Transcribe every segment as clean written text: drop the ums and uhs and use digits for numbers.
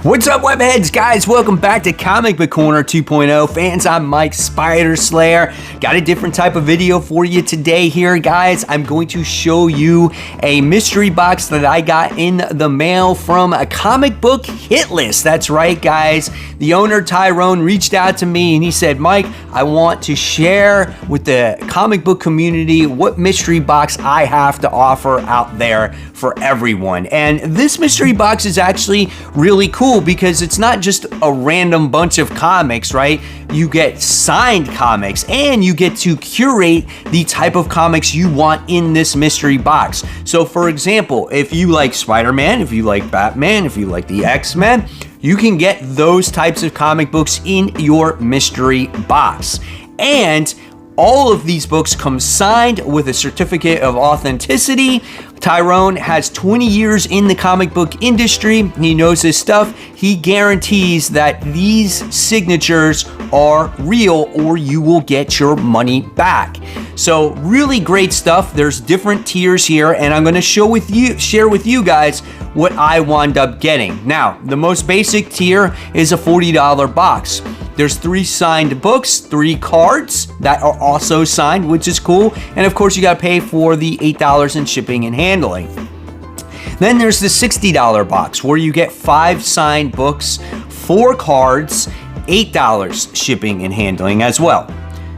What's up, webheads, guys? Welcome back to Comic Book Corner 2.0. Fans, I'm Mike Spider Slayer. Got a different type of video for you today here, guys. I'm going to show you a mystery box that I got in the mail from a comic book hit list. That's right, guys. The owner, Tyrone, reached out to me and he said, Mike, I want to share with the comic book community what mystery box I have to offer out there for everyone. And this mystery box is actually really cool because it's not just a random bunch of comics, right? You get signed comics and you get to curate the type of comics you want in this mystery box. So for example, if you like Spider-Man, if you like Batman, if you like the X-Men, you can get those types of comic books in your mystery box. And all of these books come signed with a certificate of authenticity. Tyrone has 20 years in the comic book industry. He knows his stuff. He guarantees that these signatures are real or you will get your money back. So really great stuff. There's different tiers here and I'm going to share with you guys what I wound up getting. Now, the most basic tier is a $40 box. There's 3 signed books, 3 cards that are also signed, which is cool. And of course, you got to pay for the $8 in shipping and handling. Then there's the $60 box where you get 5 signed books, 4 cards, $8 shipping and handling as well.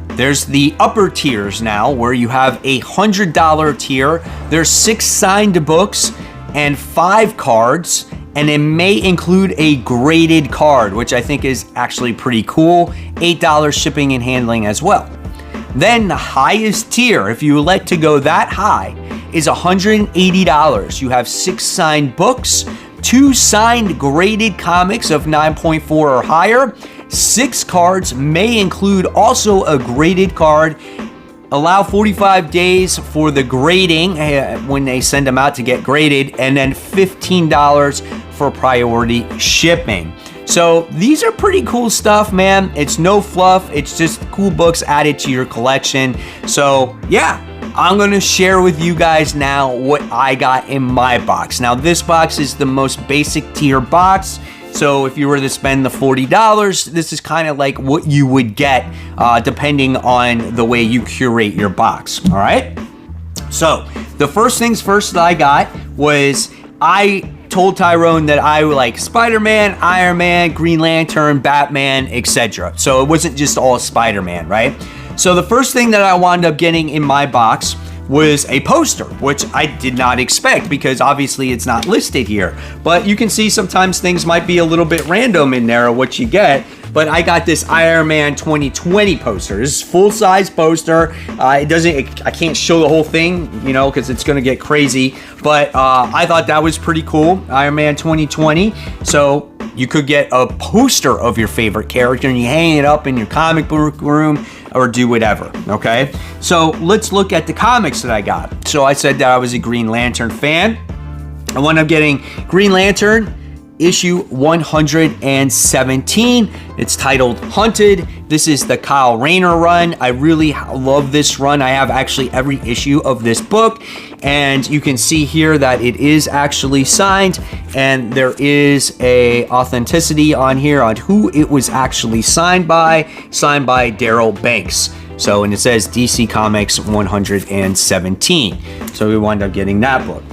There's the upper tiers now where you have a $100 tier. There's 6 signed books and 5 cards. And it may include a graded card, which I think is actually pretty cool. $8 shipping and handling as well. Then the highest tier, if you elect to go that high, is $180. You have 6 signed books, 2 signed graded comics of 9.4 or higher. 6 cards may include also a graded card. Allow 45 days for the grading when they send them out to get graded, and then $15 for priority shipping. So these are pretty cool stuff, man. It's no fluff. It's just cool books added to your collection. So yeah, I'm gonna share with you guys now what I got in my box. Now this box is the most basic tier box. So if you were to spend the $40, this is kind of like what you would get depending on the way you curate your box, all right? So the first things first that I got was I told Tyrone that I would like Spider-Man, Iron Man, Green Lantern, Batman, etc. So it wasn't just all Spider-Man, right? So the first thing that I wound up getting in my box was a poster, which I did not expect because obviously it's not listed here. But you can see sometimes things might be a little bit random in there of what you get. But I got this Iron Man 2020 poster. This is full-size poster. I can't show the whole thing, you know, because it's going to get crazy. But I thought that was pretty cool, Iron Man 2020. So you could get a poster of your favorite character and you hang it up in your comic book room or do whatever, okay? So let's look at the comics that I got. So I said that I was a Green Lantern fan. I wound up getting Green Lantern issue 117. It's titled Hunted. This is the Kyle Rayner run. I really love this run. I have actually every issue of this book, and you can see here that it is actually signed, and there is a authenticity on here on who it was actually signed by Daryl Banks. So, and it says DC Comics 117. So we wound up getting that book.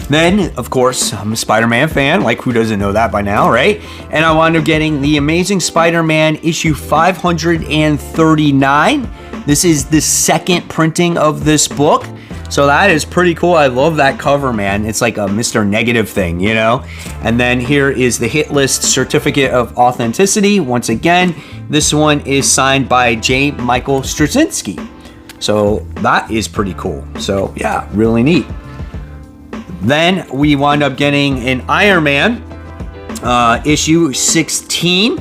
Then, of course, I'm a Spider-Man fan, like who doesn't know that by now, right? And I wound up getting The Amazing Spider-Man issue 539. This is the second printing of this book. So that is pretty cool. I love that cover, man. It's like a Mr. Negative thing, you know? And then here is the hit list certificate of authenticity. Once again, this one is signed by J. Michael Straczynski. So that is pretty cool. So yeah, really neat. Then we wound up getting an Iron Man issue 16.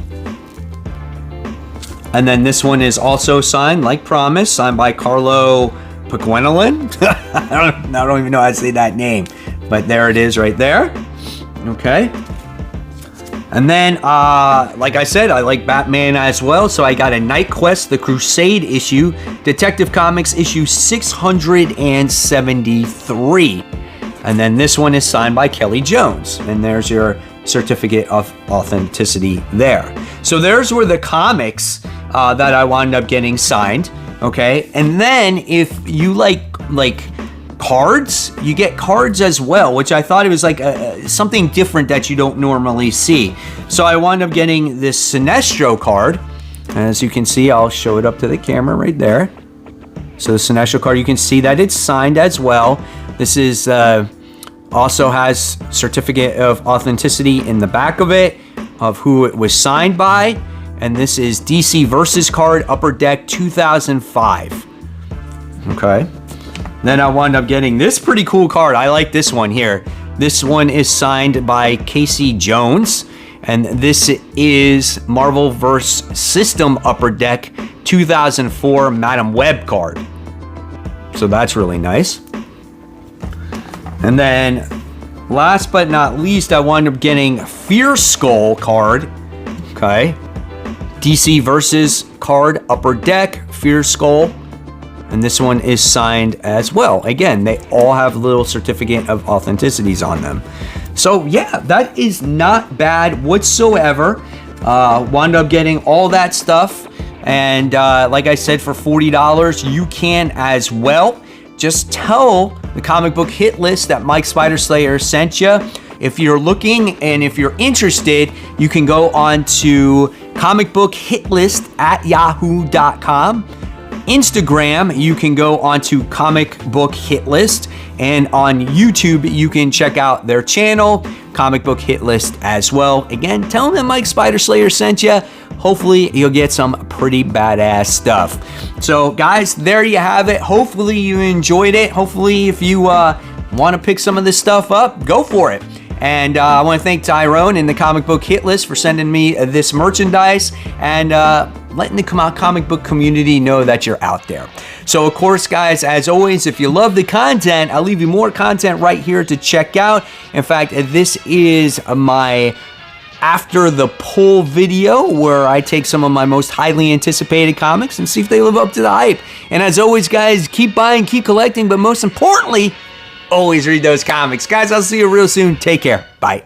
And then this one is also signed, like promised, signed by Carlo Pagwendolyn. I don't even know how to say that name, but there it is right there. Okay. And then, like I said, I like Batman as well, so I got a Night Quest, the Crusade issue, Detective Comics issue 673. And then this one is signed by Kelly Jones. And there's your certificate of authenticity there. So there's were the comics that I wound up getting signed. Okay. And then if you like cards, you get cards as well, which I thought it was like something different that you don't normally see. So I wound up getting this Sinestro card. As you can see, I'll show it up to the camera right there. So the Sinestro card, you can see that it's signed as well. This is also has certificate of authenticity in the back of it of who it was signed by. And this is DC Versus card, Upper Deck 2005. Okay. Then I wound up getting this pretty cool card. I like this one here. This one is signed by Casey Jones. And this is Marvelverse System Upper Deck 2004 Madam Web card. So that's really nice. And then last but not least, I wound up getting Fear Skull card. Okay. DC Versus card, Upper Deck, Fear Skull. And this one is signed as well. Again, they all have little certificate of authenticities on them. So yeah, that is not bad whatsoever. Wound up getting all that stuff. And like I said, for $40, you can as well. Just tell the Comic Book Hit List that Mike Spider Slayer sent you. If you're looking and if you're interested, you can go on to comicbookhitlist@yahoo.com. Instagram, you can go onto Comic Book Hit List, and on YouTube, you can check out their channel, Comic Book Hit List as well. Again, tell them that Mike Spider Slayer sent you. Hopefully, you'll get some pretty badass stuff. So, guys, there you have it. Hopefully, you enjoyed it. Hopefully, if you want to pick some of this stuff up, go for it. And I want to thank Tyrone and the Comic Book Hit List for sending me this merchandise and letting the comic book community know that you're out there. So, of course, guys, as always, if you love the content, I'll leave you more content right here to check out. In fact, this is my after the poll video where I take some of my most highly anticipated comics and see if they live up to the hype. And as always, guys, keep buying, keep collecting, but most importantly, always read those comics. Guys, I'll see you real soon. Take care. Bye.